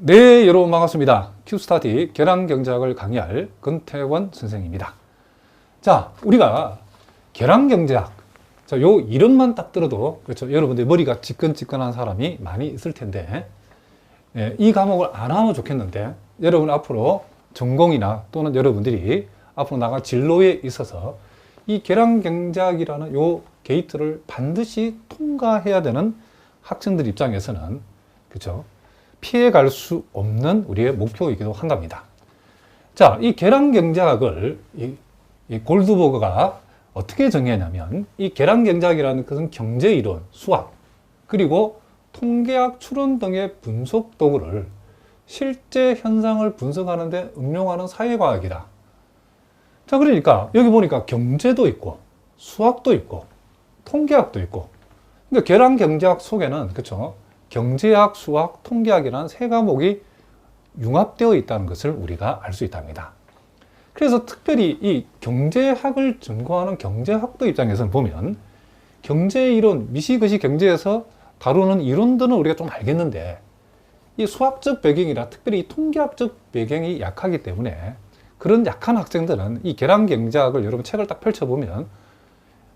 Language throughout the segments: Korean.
네, 여러분 반갑습니다. 큐스타디 계량경제학을 강의할 권태원 선생입니다. 자, 우리가 계량경제학, 자, 요 이름만 딱 들어도 그렇죠. 여러분들 머리가 지끈지끈한 사람이 많이 있을 텐데, 이 과목을 안 하면 좋겠는데, 여러분 앞으로 전공이나 또는 여러분들이 앞으로 나갈 진로에 있어서 이 계량경제학이라는 요 게이트를 반드시 통과해야 되는 학생들 입장에서는 그렇죠. 피해갈 수 없는 우리의 목표이기도 한답니다. 자, 이 계량경제학을 이 골드버그가 어떻게 정의하냐면, 이 계량경제학이라는 것은 경제이론, 수학, 그리고 통계학 추론 등의 분석 도구를 실제 현상을 분석하는 데 응용하는 사회과학이다. 자, 그러니까 여기 보니까 경제도 있고 수학도 있고 통계학도 있고, 그러니까 계량경제학 속에는 그렇죠. 경제학, 수학, 통계학이라는 세 과목이 융합되어 있다는 것을 우리가 알 수 있답니다. 그래서 특별히 이 경제학을 전공하는 경제학도 입장에서는 보면 경제이론, 미시그시 경제에서 다루는 이론들은 우리가 좀 알겠는데, 이 수학적 배경이라 특별히 이 통계학적 배경이 약하기 때문에 그런 약한 학생들은 이 계량경제학을 여러분 책을 딱 펼쳐보면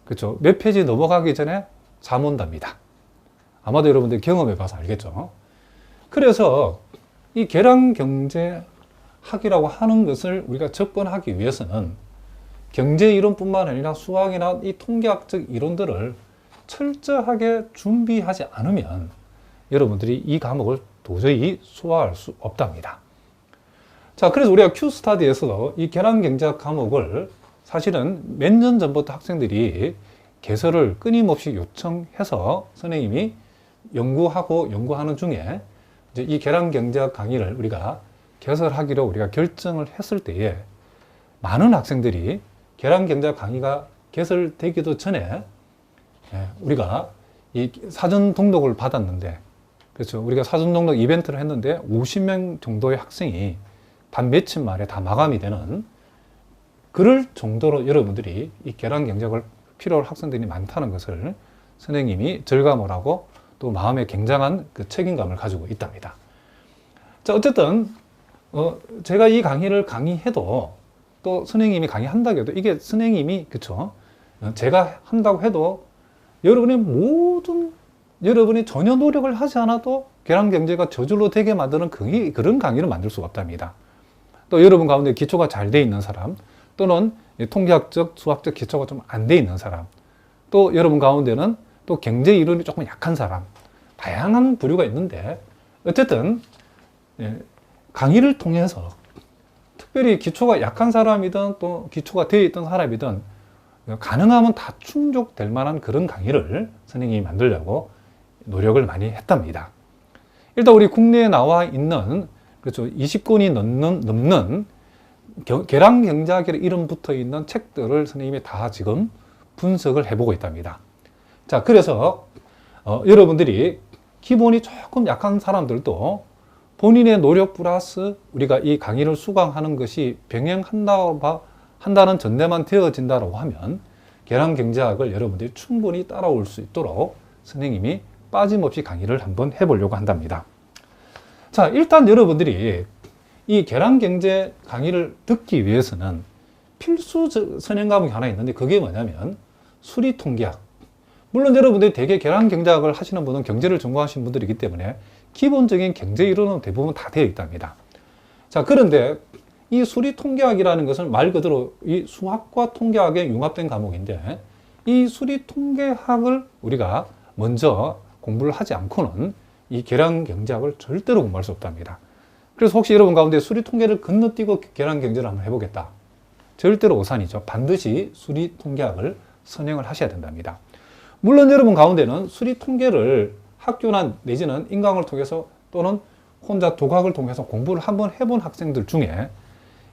그렇죠. 몇 페이지 넘어가기 전에 잠 온답니다. 아마도 여러분들 경험해 봐서 알겠죠. 그래서 이 계량경제학이라고 하는 것을 우리가 접근하기 위해서는 경제이론뿐만 아니라 수학이나 이 통계학적 이론들을 철저하게 준비하지 않으면 여러분들이 이 과목을 도저히 소화할 수 없답니다. 자, 그래서 우리가 Q스타디에서도 이 계량경제학 과목을 사실은 몇 년 전부터 학생들이 개설을 끊임없이 요청해서 선생님이 연구하는 중에 이제 이 계량경제학 강의를 우리가 개설하기로 우리가 결정을 했을 때에 많은 학생들이 계량경제학 강의가 개설되기도 전에 우리가 이 사전 등록을 받았는데, 그렇죠. 우리가 사전 등록 이벤트를 했는데 50명 정도의 학생이 단 며칠 만에 다 마감이 되는 그럴 정도로 여러분들이 이 계량경제학을 필요할 학생들이 많다는 것을 선생님이 절감을 하고 또 마음에 굉장한 그 책임감을 가지고 있답니다. 자, 어쨌든 제가 이 강의를 강의해도 또 선생님이 강의한다고 해도 이게 선생님이 그쵸? 제가 한다고 해도 여러분이 전혀 노력을 하지 않아도 계량경제가 저절로 되게 만드는 그런 강의를 만들 수가 없답니다. 또 여러분 가운데 기초가 잘 돼 있는 사람, 또는 통계학적, 수학적 기초가 좀 안 돼 있는 사람, 또 여러분 가운데는 또 경제 이론이 조금 약한 사람, 다양한 부류가 있는데, 어쨌든 강의를 통해서 특별히 기초가 약한 사람이든 또 기초가 되어 있던 사람이든 가능하면 다 충족될 만한 그런 강의를 선생님이 만들려고 노력을 많이 했답니다. 일단 우리 국내에 나와 있는 그렇죠, 20권이 넘는 계량경제학이라는 이름 붙어 있는 책들을 선생님이 다 지금 분석을 해보고 있답니다. 자, 그래서 여러분들이 기본이 조금 약한 사람들도 본인의 노력 플러스 우리가 이 강의를 수강하는 것이 병행한다는 전제만 되어진다고 하면 계량경제학을 여러분들이 충분히 따라올 수 있도록 선생님이 빠짐없이 강의를 한번 해보려고 한답니다. 자, 일단 여러분들이 이 계량경제 강의를 듣기 위해서는 필수 선행 과목이 하나 있는데, 그게 뭐냐면 수리통계학. 물론 여러분들이 대개 계량경제학을 하시는 분은 경제를 전공하시는 분들이기 때문에 기본적인 경제 이론은 대부분 다 되어 있답니다. 자, 그런데 이 수리통계학이라는 것은 말 그대로 이 수학과 통계학의 융합된 과목인데, 이 수리통계학을 우리가 먼저 공부를 하지 않고는 이 계량경제학을 절대로 공부할 수 없답니다. 그래서 혹시 여러분 가운데 수리통계를 건너뛰고 계량경제를 한번 해보겠다, 절대로 오산이죠. 반드시 수리통계학을 선행을 하셔야 된답니다. 물론 여러분 가운데는 수리통계를 학교나 내지는 인강을 통해서 또는 혼자 독학을 통해서 공부를 한번 해본 학생들 중에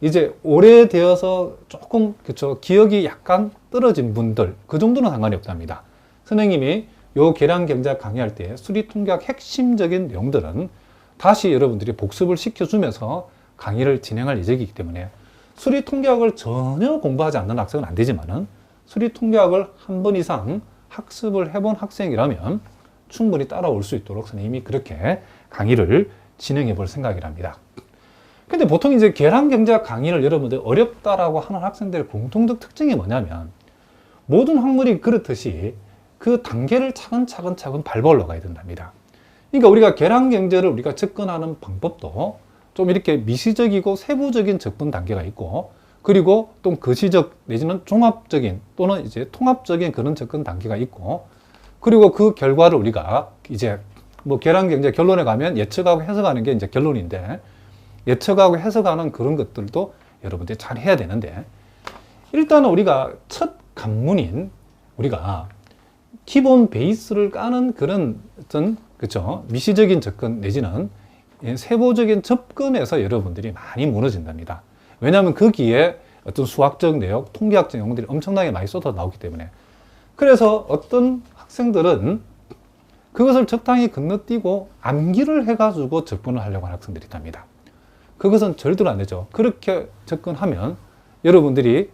이제 오래되어서 조금 그쵸, 기억이 약간 떨어진 분들, 그 정도는 상관이 없답니다. 선생님이 요 계량경제학 강의할 때 수리통계학 핵심적인 내용들은 다시 여러분들이 복습을 시켜주면서 강의를 진행할 예정이기 때문에 수리통계학을 전혀 공부하지 않는 학생은 안 되지만은 수리통계학을 한 번 이상 학습을 해본 학생이라면 충분히 따라올 수 있도록 선생님이 그렇게 강의를 진행해 볼 생각이랍니다. 근데 보통 이제 계량경제학 강의를 여러분들 어렵다라고 하는 학생들의 공통적 특징이 뭐냐면 모든 학문이 그렇듯이 그 단계를 차근차근 밟아 올라가야 된답니다. 그러니까 우리가 계량경제를 우리가 접근하는 방법도 좀 이렇게 미시적이고 세부적인 접근 단계가 있고, 그리고 또 거시적 내지는 종합적인 또는 이제 통합적인 그런 접근 단계가 있고, 그리고 그 결과를 우리가 이제 뭐 계량경제 결론에 가면 예측하고 해석하는 게 이제 결론인데, 예측하고 해석하는 그런 것들도 여러분들이 잘 해야 되는데, 일단은 우리가 첫 관문인 우리가 기본 베이스를 까는 그런 어떤 그렇죠 미시적인 접근 내지는 세부적인 접근에서 여러분들이 많이 무너진답니다. 왜냐하면 거기에 어떤 수학적 내용, 통계학적 내용들이 엄청나게 많이 쏟아 나오기 때문에. 그래서 어떤 학생들은 그것을 적당히 건너뛰고 암기를 해가지고 접근을 하려고 하는 학생들이 있답니다. 그것은 절대로 안 되죠. 그렇게 접근하면 여러분들이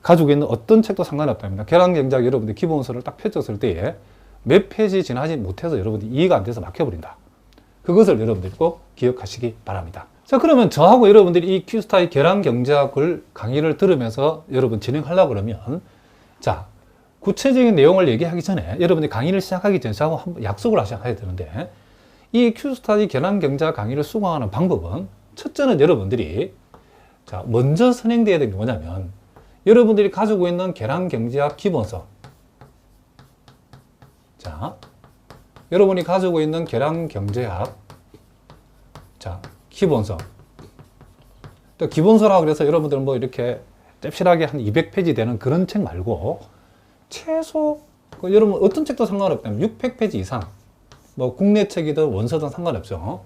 가지고 있는 어떤 책도 상관없답니다. 계량경제학 여러분들 기본서를 딱 펼쳤을 때에 몇 페이지 지나지 못해서 여러분들이 이해가 안 돼서 막혀버린다. 그것을 여러분들이 꼭 기억하시기 바랍니다. 자, 그러면 저하고 여러분들이 이 큐스타의 계량경제학을 강의를 들으면서 여러분 진행하려고 그러면, 자, 구체적인 내용을 얘기하기 전에 여러분들이 강의를 시작하기 전에 저하고 한번 약속을 하셔야 되는데, 이 큐스타디 계량경제학 강의를 수강하는 방법은 첫째는 여러분들이 자 먼저 선행되어야 되는 게 뭐냐면, 여러분들이 가지고 있는 계량경제학 기본서, 자 여러분이 가지고 있는 계량경제학 자 기본서, 또 기본서라고 그래서 여러분들 뭐 이렇게 잽실하게 한 200페이지 되는 그런 책 말고 최소 여러분 어떤 책도 상관없다면 600페이지 이상, 뭐 국내 책이든 원서든 상관없죠.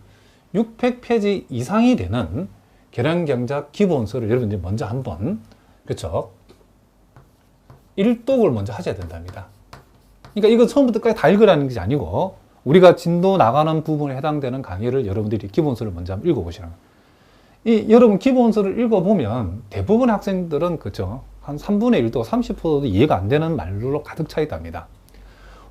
600페이지 이상이 되는 계량경제학 기본서를 여러분들이 먼저 한번 그렇죠 일독을 먼저 하셔야 된답니다. 그러니까 이거 처음부터 끝까지 다 읽으라는 것이 아니고 우리가 진도 나가는 부분에 해당되는 강의를 여러분들이 기본서를 먼저 한번 읽어보시는 거예요. 이 여러분 기본서를 읽어보면 대부분의 학생들은 그렇죠 한 3분의 1도 30%도 이해가 안 되는 말로 가득 차 있답니다.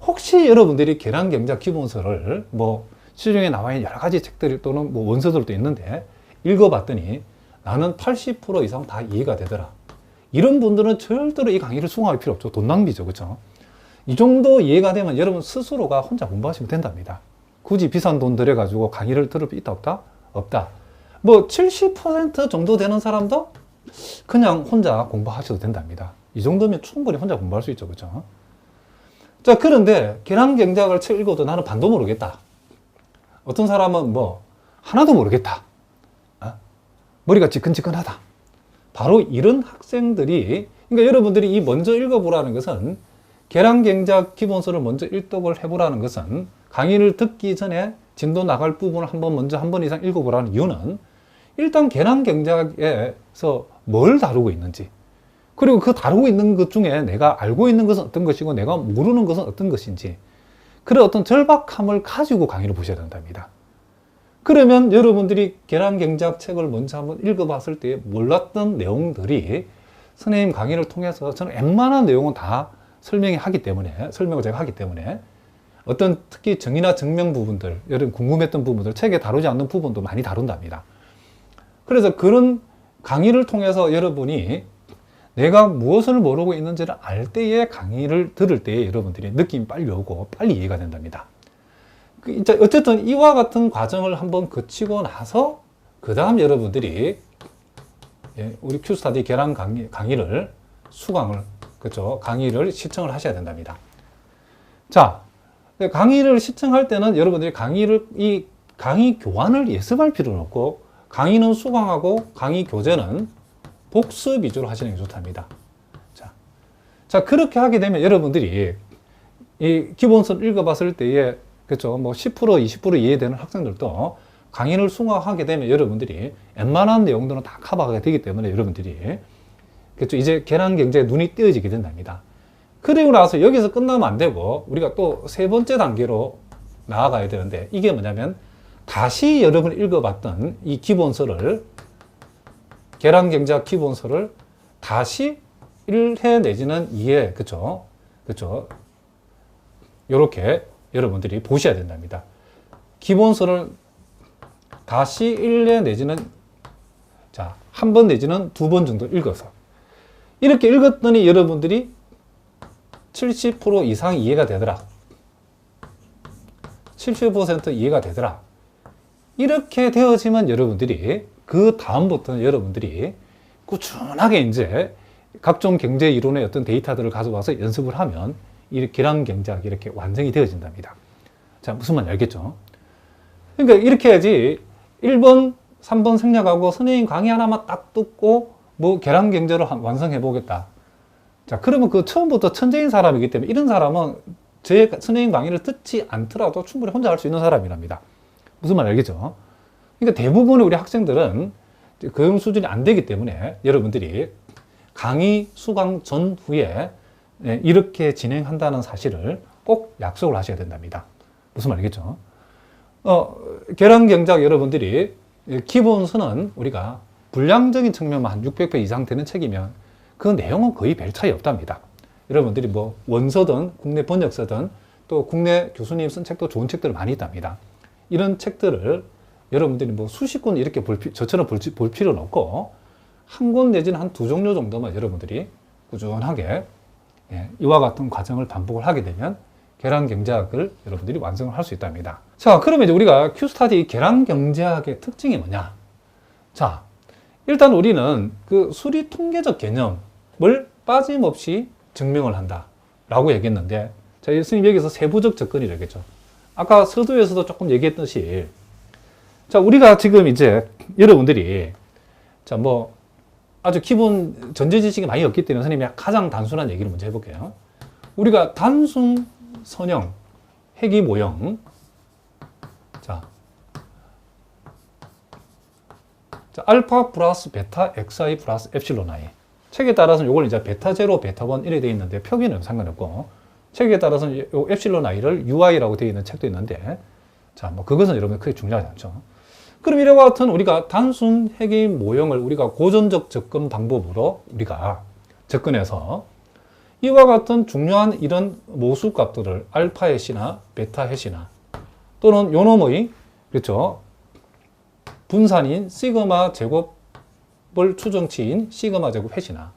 혹시 여러분들이 계량경제학 기본서를 뭐 시중에 나와 있는 여러 가지 책들 또는 뭐 원서들도 있는데 읽어봤더니 나는 80% 이상 다 이해가 되더라. 이런 분들은 절대로 이 강의를 수강할 필요 없죠. 돈 낭비죠. 그렇죠? 이 정도 이해가 되면 여러분 스스로가 혼자 공부하시면 된답니다. 굳이 비싼 돈 들여가지고 강의를 들을 필요 있다 없다? 없다. 뭐 70% 정도 되는 사람도 그냥 혼자 공부하셔도 된답니다. 이 정도면 충분히 혼자 공부할 수 있죠. 그렇죠? 자, 그런데 계량경제학을 책 읽어도 나는 반도 모르겠다. 어떤 사람은 뭐 하나도 모르겠다. 머리가 지끈지끈하다. 바로 이런 학생들이, 그러니까 여러분들이 이 먼저 읽어보라는 것은, 계량경제학 기본서를 먼저 일독을 해보라는 것은 강의를 듣기 전에 진도 나갈 부분을 먼저 한 번 이상 읽어보라는 이유는 일단 계량경제학에서 뭘 다루고 있는지, 그리고 그 다루고 있는 것 중에 내가 알고 있는 것은 어떤 것이고 내가 모르는 것은 어떤 것인지, 그런 어떤 절박함을 가지고 강의를 보셔야 된답니다. 그러면 여러분들이 계량경제학 책을 먼저 한번 읽어봤을 때 몰랐던 내용들이 선생님 강의를 통해서 저는 웬만한 내용은 다 설명을 제가 하기 때문에 어떤 특히 정의나 증명 부분들, 여러분 궁금했던 부분들, 책에 다루지 않는 부분도 많이 다룬답니다. 그래서 그런 강의를 통해서 여러분이 내가 무엇을 모르고 있는지를 알 때에 강의를 들을 때에 여러분들이 느낌이 빨리 오고 빨리 이해가 된답니다. 어쨌든 이와 같은 과정을 한번 거치고 나서 그 다음 여러분들이 우리 큐스타디 계량 강의를 수강을 그렇죠 강의를 시청을 하셔야 된답니다. 자, 강의를 시청할 때는 여러분들이 이 강의 교환을 예습할 필요는 없고, 강의는 수강하고 강의 교재는 복습 위주로 하시는 게 좋답니다. 자 그렇게 하게 되면 여러분들이 이 기본서를 읽어봤을 때에 그렇죠 뭐 10% 20% 이해되는 학생들도 강의를 수강하게 되면 여러분들이 웬만한 내용들은 다 커버가 되기 때문에 여러분들이 그렇죠 이제 계량경제에 눈이 띄어지게 된답니다. 그리고 나서 여기서 끝나면 안 되고 우리가 또 세 번째 단계로 나아가야 되는데, 이게 뭐냐면 다시 여러분이 읽어봤던 이 기본서를, 계량경제학 기본서를 다시 1회 내지는 2회 그렇죠 요렇게 여러분들이 보셔야 된답니다. 기본서를 다시 1회 내지는 자, 한 번 내지는 2번 정도 읽어서 이렇게 읽었더니 여러분들이 70% 이상 이해가 되더라. 70% 이해가 되더라. 이렇게 되어지면 여러분들이 그 다음부터는 여러분들이 꾸준하게 이제 각종 경제 이론의 어떤 데이터들을 가져와서 연습을 하면 이 계량 경제학이 이렇게 완성이 되어진답니다. 자, 무슨 말인지 알겠죠? 그러니까 이렇게 해야지 1번, 3번 생략하고 선생님 강의 하나만 딱 듣고 뭐 계량 경제를 완성해 보겠다. 자, 그러면 그 처음부터 천재인 사람이기 때문에 이런 사람은 제 선생님 강의를 듣지 않더라도 충분히 혼자 할 수 있는 사람이랍니다. 무슨 말인지 알겠죠? 그러니까 대부분의 우리 학생들은 그 수준이 안 되기 때문에 여러분들이 강의 수강 전후에 이렇게 진행한다는 사실을 꼭 약속을 하셔야 된답니다. 무슨 말이겠죠? 계량 경제학 여러분들이 기본서는 우리가 분량적인 측면만 한 600회 이상 되는 책이면 그 내용은 거의 별 차이 없답니다. 여러분들이 뭐 원서든 국내 번역서든 또 국내 교수님 쓴 책도 좋은 책들 많이 있답니다. 이런 책들을 여러분들이 뭐 수십 권 이렇게 저처럼 볼 필요는 없고 한 권 내지는 한 2종류 정도만 여러분들이 꾸준하게 이와 같은 과정을 반복을 하게 되면 계량 경제학을 여러분들이 완성을 할 수 있답니다. 자, 그러면 이제 우리가 Q스타디 계량 경제학의 특징이 뭐냐? 자, 일단 우리는 그 수리 통계적 개념을 빠짐없이 증명을 한다 라고 얘기했는데, 자, 예수님 여기서 세부적 접근이라고 했죠. 아까 서두에서도 조금 얘기했듯이, 자, 우리가 지금 이제 여러분들이 자, 뭐 아주 기본 전제 지식이 많이 없기 때문에 선생님이 가장 단순한 얘기를 먼저 해볼게요. 우리가 단순 선형 회귀 모형, 자, 알파 플러스 베타 xi 플러스 엡실론 i. 책에 따라서는 이걸 이제 베타 제로, 베타 원 이래 되어 있는데 표기는 상관없고, 책에 따라서는 이 엡실론 i를 ui라고 되어 있는 책도 있는데, 자, 뭐 그것은 여러분 크게 중요하지 않죠. 그럼 이와 같은 우리가 단순 회귀 모형을 우리가 고전적 접근 방법으로 우리가 접근해서 이와 같은 중요한 이런 모수 값들을 알파 해시나 베타 해시나 또는 요놈의 그렇죠 분산인 시그마 제곱을 추정치인 시그마 제곱 해시나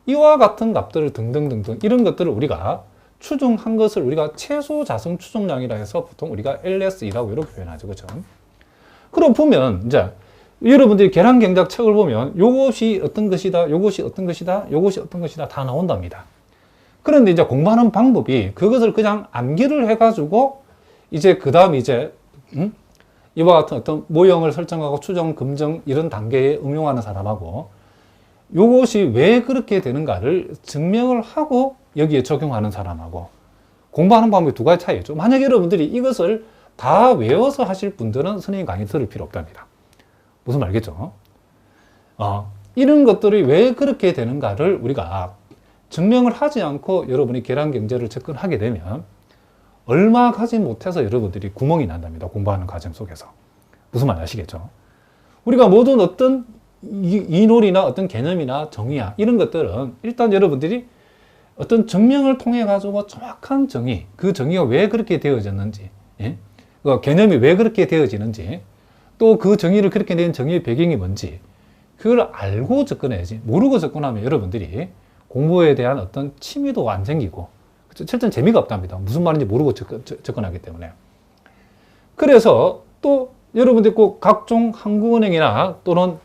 이와 같은 값들을 등등등등 이런 것들을 우리가 추정한 것을 우리가 최소 자성 추정량이라 해서 보통 우리가 LS이라고 이렇게 표현하죠. 그렇죠? 그럼 보면 이제 여러분들이 계량 경제학 책을 보면 요것이 어떤 것이다, 요것이 어떤 것이다, 요것이 어떤 것이다 다 나온답니다. 그런데 이제 공부하는 방법이 그것을 그냥 암기를 해가지고 이제 그 다음 이제 이와 같은 어떤 모형을 설정하고 추정, 검증 이런 단계에 응용하는 사람하고 요것이 왜 그렇게 되는가를 증명을 하고 여기에 적용하는 사람하고 공부하는 방법이 두 가지 차이죠. 만약 여러분들이 이것을 다 외워서 하실 분들은 선생님 강의 들을 필요 없답니다. 무슨 말이겠죠? 이런 것들이 왜 그렇게 되는가를 우리가 증명을 하지 않고 여러분이 계량 경제를 접근하게 되면 얼마 가지 못해서 여러분들이 구멍이 난답니다. 공부하는 과정 속에서. 무슨 말 아시겠죠? 우리가 모든 어떤 이론이나 어떤 개념이나 정의야 이런 것들은 일단 여러분들이 어떤 증명을 통해 가지고 정확한 정의, 그 정의가 왜 그렇게 되어졌는지, 예? 그 개념이 왜 그렇게 되어지는지, 또 그 정의를 그렇게 낸 정의의 배경이 뭔지 그걸 알고 접근해야지. 모르고 접근하면 여러분들이 공부에 대한 어떤 취미도가 안 생기고 실제는 재미가 없답니다. 무슨 말인지 모르고 접근하기 때문에. 그래서 또 여러분들이 꼭 각종 한국은행이나 또는